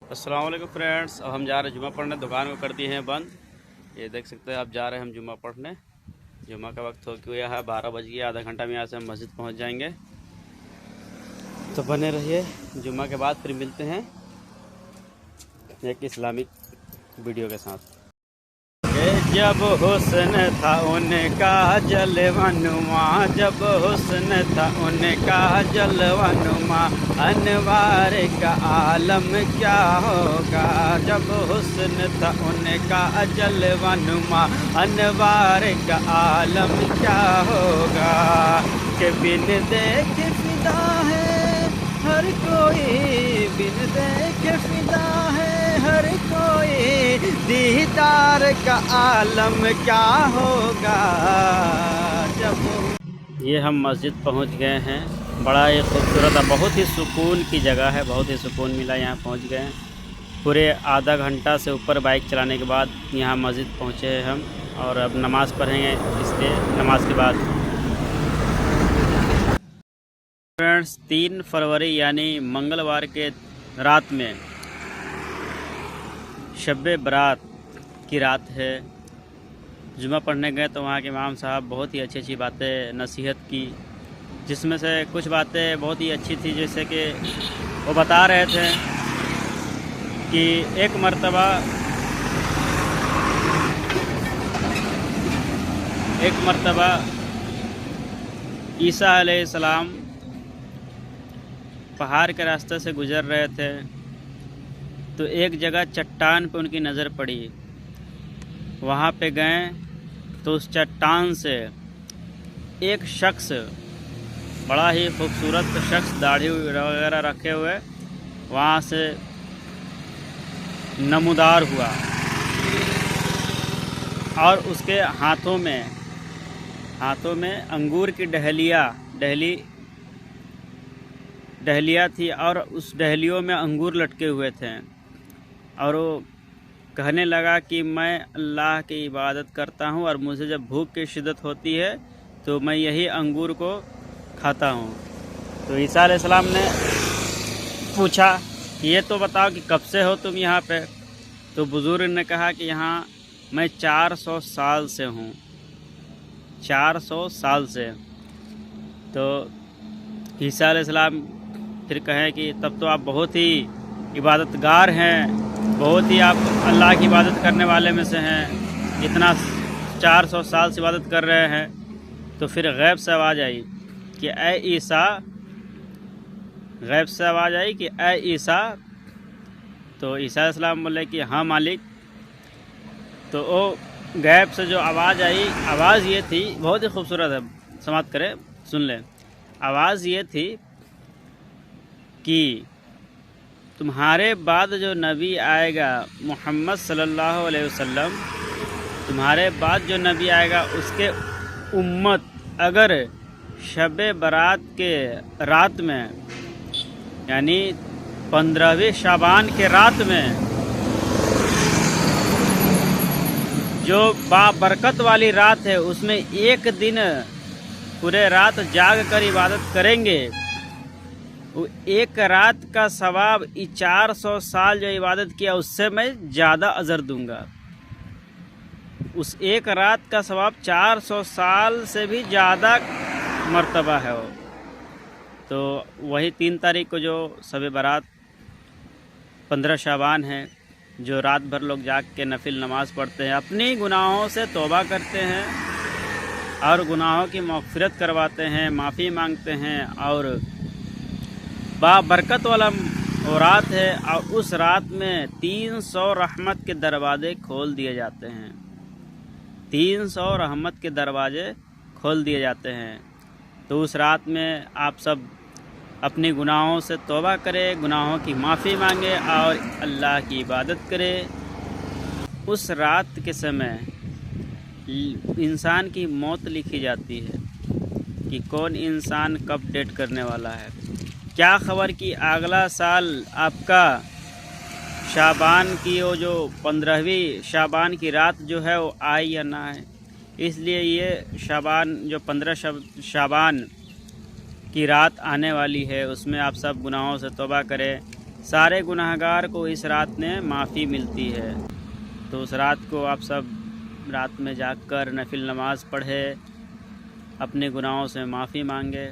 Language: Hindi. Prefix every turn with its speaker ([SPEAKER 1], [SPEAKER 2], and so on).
[SPEAKER 1] अस्सलाम वालेकुम फ्रेंड्स। अब हम जा रहे हैं जुमा पढ़ने। दुकान को कर दिए हैं बंद। ये देख सकते हैं, आप जा रहे हैं हम जुमा पढ़ने। जुमा का वक्त हो गया है, 12 बज गया। आधा घंटा में यहाँ से हम मस्जिद पहुँच जाएंगे। तो बने रहिए, जुमा के बाद फिर मिलते हैं एक इस्लामिक वीडियो के साथ। जब हुस्न था उनका जलवानुमा, जब हुस्न था उनका जलवानुमा, अनवार का आलम क्या होगा। जब हुस्न था उनका जलवानुमा, अनवार का आलम क्या होगा। कि बिन देखे फिदा है हर कोई, बिन देखे फिदा है हर कोई, दीदार का आलम क्या होगा। जब ये हम मस्जिद पहुंच गए हैं। बड़ा ही खूबसूरत है, बहुत ही सुकून की जगह है, बहुत ही सुकून मिला। यहाँ पहुंच गए हैं। पूरे आधा घंटा से ऊपर बाइक चलाने के बाद यहाँ मस्जिद पहुँचे हैं हम। और अब नमाज़ पढ़ेंगे, इसलिए नमाज के बाद। फ्रेंड्स, 3 फरवरी यानी मंगलवार के रात में शब-ए बारात की रात है। जुमा पढ़ने गए तो वहाँ के इमाम साहब बहुत ही अच्छी अच्छी बातें नसीहत की, जिसमें से कुछ बातें बहुत ही अच्छी थी। जैसे कि वो बता रहे थे कि एक मर्तबा ईसा अलैहिस्सलाम पहाड़ के रास्ते से गुज़र रहे थे, तो एक जगह चट्टान पे उनकी नज़र पड़ी। वहाँ पे गए तो उस चट्टान से एक शख्स, बड़ा ही खूबसूरत शख्स, दाढ़ी वगैरह रखे हुए, वहाँ से नमूदार हुआ। और उसके हाथों में अंगूर की डहलिया थी, और उस डहलियों में अंगूर लटके हुए थे। और वो कहने लगा कि मैं अल्लाह की इबादत करता हूँ, और मुझे जब भूख की शिद्दत होती है तो मैं यही अंगूर को खाता हूँ। तो ईसा अलैहिस्सलाम ने पूछा कि ये तो बताओ कि कब से हो तुम यहाँ पे। तो बुज़ुर्ग ने कहा कि यहाँ मैं 400 साल से हूँ, 400 साल से। तो ईसा अलैहिस्सलाम फिर कहें कि तब तो आप बहुत ही इबादतगार हैं, बहुत ही आप अल्लाह की इबादत करने वाले में से हैं, इतना 400 साल से इबादत कर रहे हैं। तो फिर गैब से आवाज़ आई कि ए ईसा, गैब से आवाज़ आई कि ए ईसा। तो ईसा अलैहिस्सलाम बोले कि हाँ मालिक। तो वो गैब से जो आवाज़ आई, आवाज़ ये थी, बहुत ही खूबसूरत है, समाप्त करें, सुन लें। आवाज़ ये थी कि तुम्हारे बाद जो नबी आएगा, मोहम्मद सल्लल्लाहु अलैहि वसल्लम, तुम्हारे बाद जो नबी आएगा उसके उम्मत अगर शब-ए बारात के रात में, यानी 15वें शाबान के रात में, जो बाबरकत वाली रात है, उसमें एक दिन पूरे रात जाग कर इबादत करेंगे, वो एक रात का सवाब 400 साल जो इबादत किया उससे मैं ज़्यादा अजर दूंगा। उस एक रात का सवाब 400 साल से भी ज़्यादा मर्तबा है वो। तो वही 3 तारीख को जो शब-ए बारात 15 शाबान है, जो रात भर लोग जाग के नफिल नमाज़ पढ़ते हैं, अपनी गुनाहों से तौबा करते हैं और गुनाहों की मग़फ़िरत करवाते हैं, माफ़ी मांगते हैं। और बाबरकत वाला वो रात है, और उस रात में 300 रहमत के दरवाज़े खोल दिए जाते हैं, 300 रहमत के दरवाज़े खोल दिए जाते हैं। तो उस रात में आप सब अपनी गुनाहों से तौबा करें, गुनाहों की माफ़ी मांगे और अल्लाह की इबादत करें। उस रात के समय इंसान की मौत लिखी जाती है कि कौन इंसान कब डेथ करने वाला है। क्या खबर कि अगला साल आपका शाबान की वो जो 15वीं शाबान की रात जो है वो आए या ना आए। इसलिए ये शाबान जो 15 शाबान की रात आने वाली है, उसमें आप सब गुनाहों से तौबा करें, सारे गुनहगार को इस रात में माफ़ी मिलती है। तो उस रात को आप सब रात में जाग कर नफिल नमाज़ पढ़े, अपने गुनाहों से माफ़ी मांगे।